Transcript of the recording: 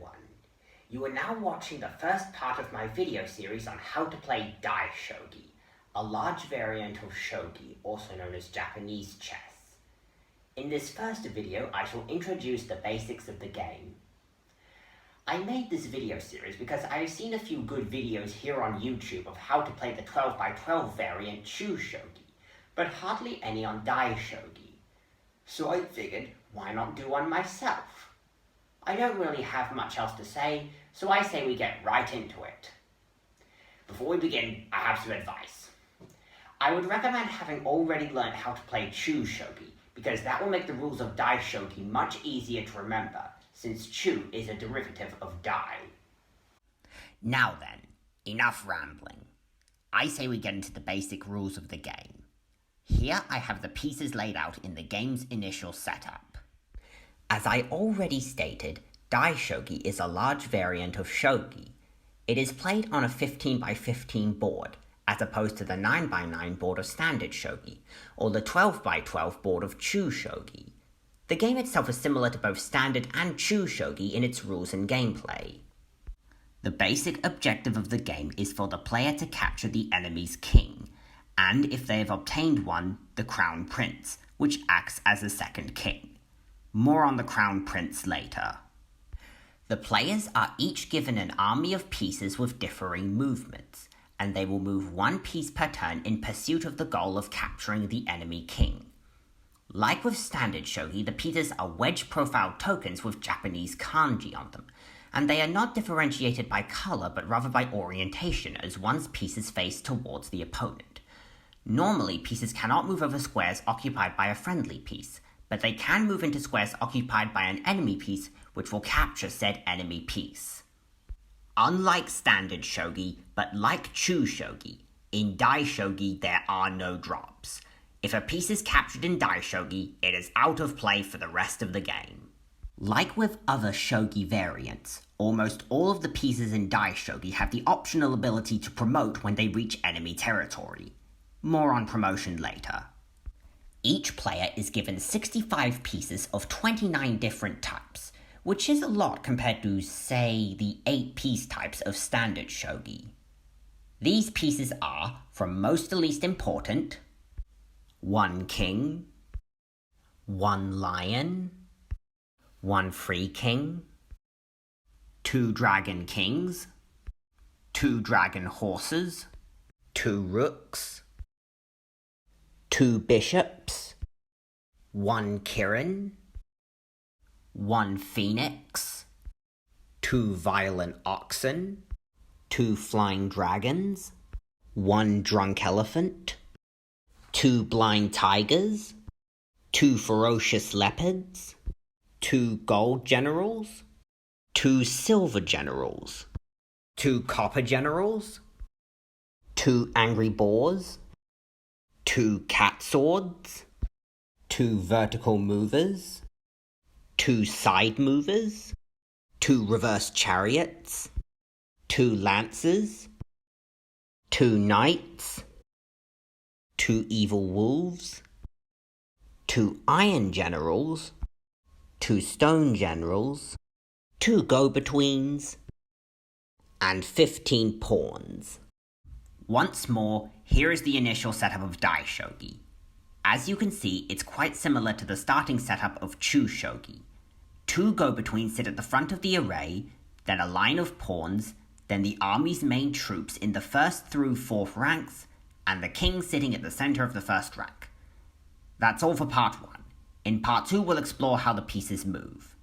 everyone. You are now watching the first part of my video series on how to play Dai Shogi, a large variant of shogi, also known as Japanese chess. In this first video, I shall introduce the basics of the game. I made this video series because I have seen a few good videos here on YouTube of how to play the 12x12 variant Chu Shogi, but hardly any on Dai Shogi. So I figured, why not do one myself? I don't really have much else to say, so I say we get right into it. Before we begin, I have some advice. I would recommend having already learned how to play Chu Shogi, because that will make the rules of Dai Shogi much easier to remember, since Chu is a derivative of Dai. Now then, enough rambling. I say we get into the basic rules of the game. Here I have the pieces laid out in the game's initial setup. As I already stated, Dai Shogi is a large variant of shogi. It is played on a 15x15 board, as opposed to the 9x9 board of standard shogi, or the 12x12 board of Chu Shogi. The game itself is similar to both standard and Chu Shogi in its rules and gameplay. The basic objective of the game is for the player to capture the enemy's king, and if they have obtained one, the crown prince, which acts as a second king. More on the crown prince later. The players are each given an army of pieces with differing movements, and they will move one piece per turn in pursuit of the goal of capturing the enemy king. Like with standard shogi, the pieces are wedge-profile tokens with Japanese kanji on them, and they are not differentiated by color but rather by orientation as one's pieces face towards the opponent. Normally, pieces cannot move over squares occupied by a friendly piece, but they can move into squares occupied by an enemy piece, which will capture said enemy piece. Unlike standard shogi, but like Chu Shogi, in Dai Shogi there are no drops. If a piece is captured in Dai Shogi, it is out of play for the rest of the game. Like with other shogi variants, almost all of the pieces in Dai Shogi have the optional ability to promote when they reach enemy territory. More on promotion later. Each player is given 65 pieces of 29 different types, which is a lot compared to, say, the 8 piece types of standard shogi. These pieces are, from most to least important, 1 king, 1 lion, 1 free king, 2 dragon kings, 2 dragon horses, 2 rooks, 2 bishops, 1 kirin, 1 phoenix, 2 violent oxen, 2 flying dragons, 1 drunk elephant, 2 blind tigers, 2 ferocious leopards, 2 gold generals, 2 silver generals, 2 copper generals, 2 angry boars, 2 cat swords, 2 vertical movers, 2 side movers, 2 reverse chariots, 2 lances, 2 knights, 2 evil wolves, 2 iron generals, 2 stone generals, 2 go-betweens, and 15 pawns. Once more, here is the initial setup of Dai Shogi. As you can see, it's quite similar to the starting setup of Chu Shogi. 2 go-betweens sit at the front of the array, then a line of pawns, then the army's main troops in the 1st through 4th ranks, and the king sitting at the center of the 1st rank. That's all for part 1. In part 2, we'll explore how the pieces move.